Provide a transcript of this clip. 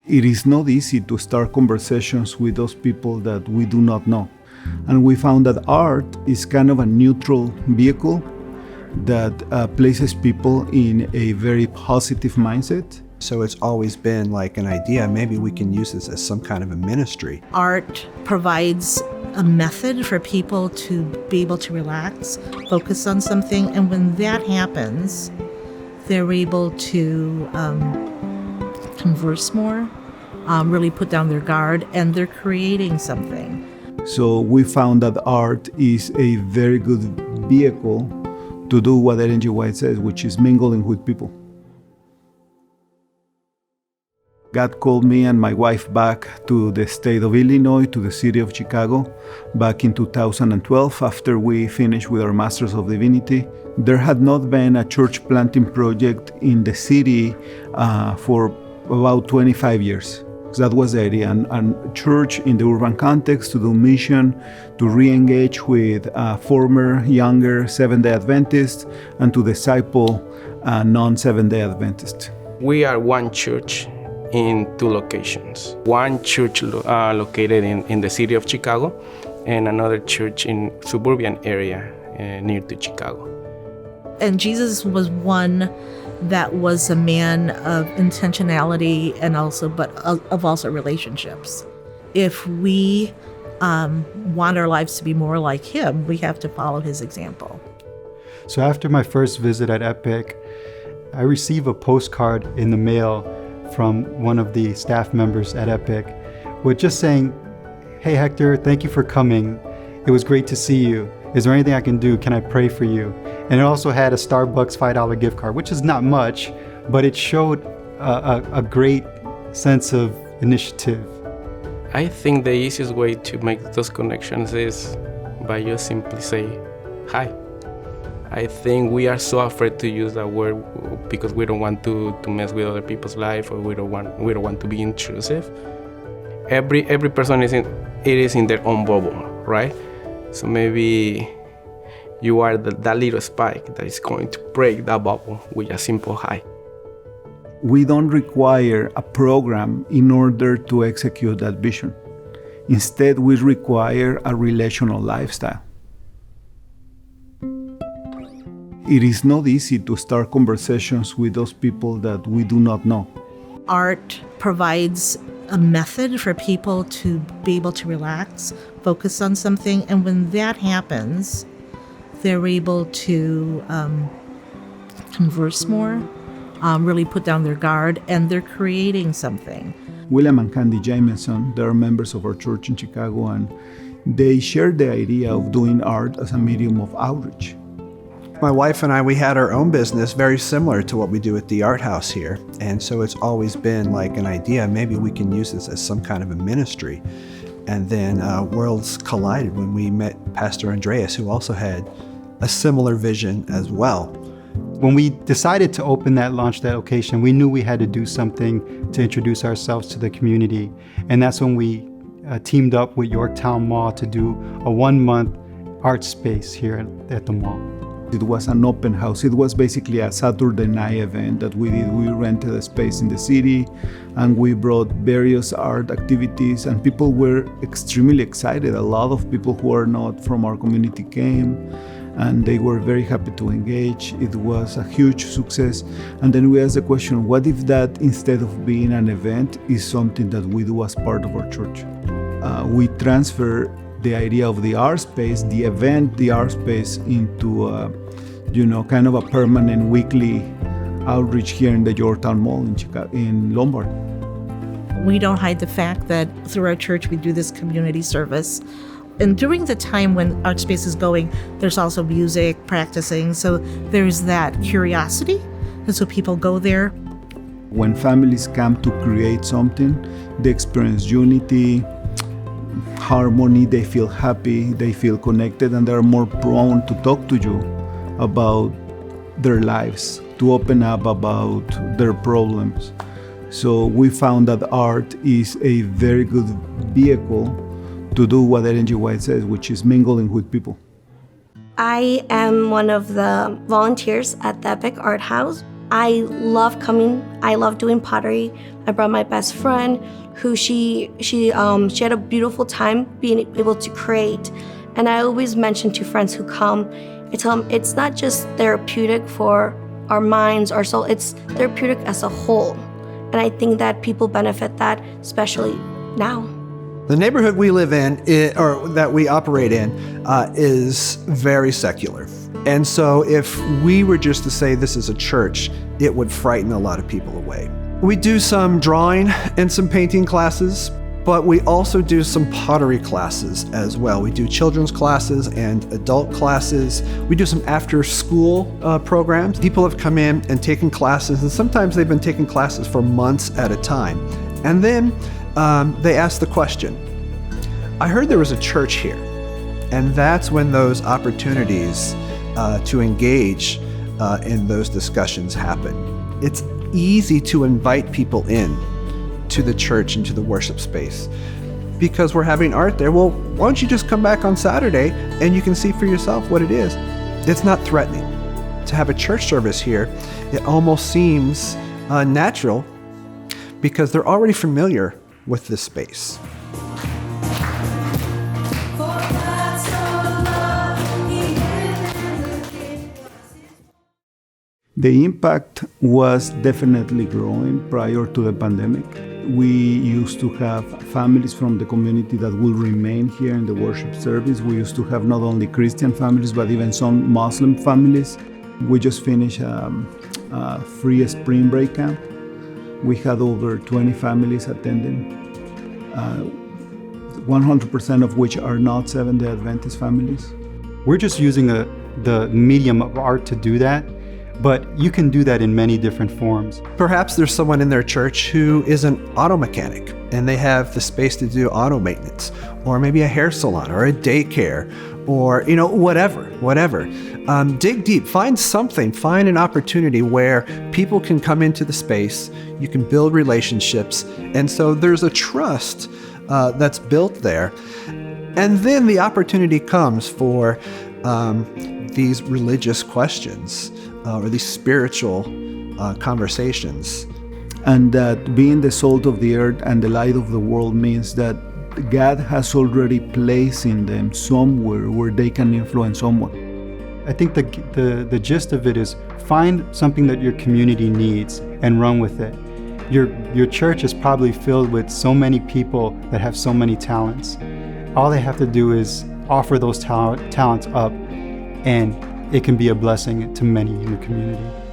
It is not easy to start conversations with those people that we do not know. And we found that art is kind of a neutral vehicle that places people in a very positive mindset. So it's always been like an idea, maybe we can use this as some kind of a ministry. Art provides a method for people to be able to relax, focus on something, and when that happens, they're able to converse more, really put down their guard, and they're creating something. So we found that art is a very good vehicle to do what Ellen G. White says, which is mingling with people. God called me and my wife back to the state of Illinois, to the city of Chicago, back in 2012 after we finished with our Masters of Divinity. There had not been a church planting project in the city for about 25 years. So that was the idea, and church in the urban context to do mission, to re-engage with former younger Seventh-day Adventists, and to disciple non-Seventh-day Adventists. We are one church in two locations. One church located in the city of Chicago, and another church in suburban area near to Chicago. And Jesus was one that was a man of intentionality and also, but of also relationships. If we want our lives to be more like him, we have to follow his example. So after my first visit at Epic, I received a postcard in the mail from one of the staff members at Epic with just saying, "Hey Hector, thank you for coming. It was great to see you. Is there anything I can do? Can I pray for you?" And it also had a Starbucks $5 gift card, which is not much, but it showed a great sense of initiative. I think the easiest way to make those connections is by just simply say hi. I think we are so afraid to use that word because we don't want to mess with other people's life, or we don't want to be intrusive. Every person is in their own bubble, right? So maybe you are that little spike that is going to break that bubble with a simple hi. We don't require a program in order to execute that vision. Instead, we require a relational lifestyle. It is not easy to start conversations with those people that we do not know. Art provides a method for people to be able to relax, focus on something, and when that happens, they're able to converse more, really put down their guard, and they're creating something. William and Candy Jameson, they're members of our church in Chicago, and they shared the idea of doing art as a medium of outreach. My wife and I, we had our own business very similar to what we do at the Art House here. And so it's always been like an idea, maybe we can use this as some kind of a ministry. And then worlds collided when we met Pastor Andreas, who also had a similar vision as well. When we decided to launch that location, we knew we had to do something to introduce ourselves to the community. And that's when we teamed up with Yorktown Mall to do a 1-month art space here at the mall. It was an open house. It was basically a Saturday night event that we did. We rented a space in the city and we brought various art activities, and people were extremely excited. A lot of people who are not from our community came and they were very happy to engage. It was a huge success. And then we asked the question, what if that, instead of being an event, is something that we do as part of our church? We transfer the idea of the art space, the event, the art space, into kind of a permanent weekly outreach here in the Yorktown Mall in Chicago, in Lombard. We don't hide the fact that through our church we do this community service. And during the time when art space is going, there's also music, practicing, so there's that curiosity, and so people go there. When families come to create something, they experience unity, harmony, they feel happy, they feel connected, and they're more prone to talk to you about their lives, to open up about their problems. So we found that art is a very good vehicle to do what Ellen G. White says, which is mingling with people. I am one of the volunteers at the Epic Art House. I love coming. I love doing pottery. I brought my best friend, who she had a beautiful time being able to create. And I always mention to friends who come, I tell them it's not just therapeutic for our minds, our soul, it's therapeutic as a whole. And I think that people benefit that, especially now. The neighborhood we live in, or that we operate in, is very secular. And so if we were just to say this is a church, it would frighten a lot of people away. We do some drawing and some painting classes, but we also do some pottery classes as well. We do children's classes and adult classes. We do some after-school programs. People have come in and taken classes, and sometimes they've been taking classes for months at a time. And then they ask the question, I heard there was a church here. And that's when those opportunities to engage in those discussions happen. It's easy to invite people in to the church and to the worship space because we're having art there. Well, why don't you just come back on Saturday and you can see for yourself what it is. It's not threatening. To have a church service here, it almost seems natural because they're already familiar with this space. The impact was definitely growing prior to the pandemic. We used to have families from the community that will remain here in the worship service. We used to have not only Christian families, but even some Muslim families. We just finished a free spring break camp. We had over 20 families attending, 100% of which are not Seventh-day Adventist families. We're just using the medium of art to do that, but you can do that in many different forms. Perhaps there's someone in their church who is an auto mechanic and they have the space to do auto maintenance, or maybe a hair salon or a daycare, or whatever. Dig deep, find an opportunity where people can come into the space, you can build relationships, and so there's a trust that's built there. And then the opportunity comes for these religious questions or these spiritual conversations. And that being the salt of the earth and the light of the world means that God has already placed in them somewhere where they can influence someone. I think the gist of it is find something that your community needs and run with it. Your church is probably filled with so many people that have so many talents. All they have to do is offer those talents up, and it can be a blessing to many in the community.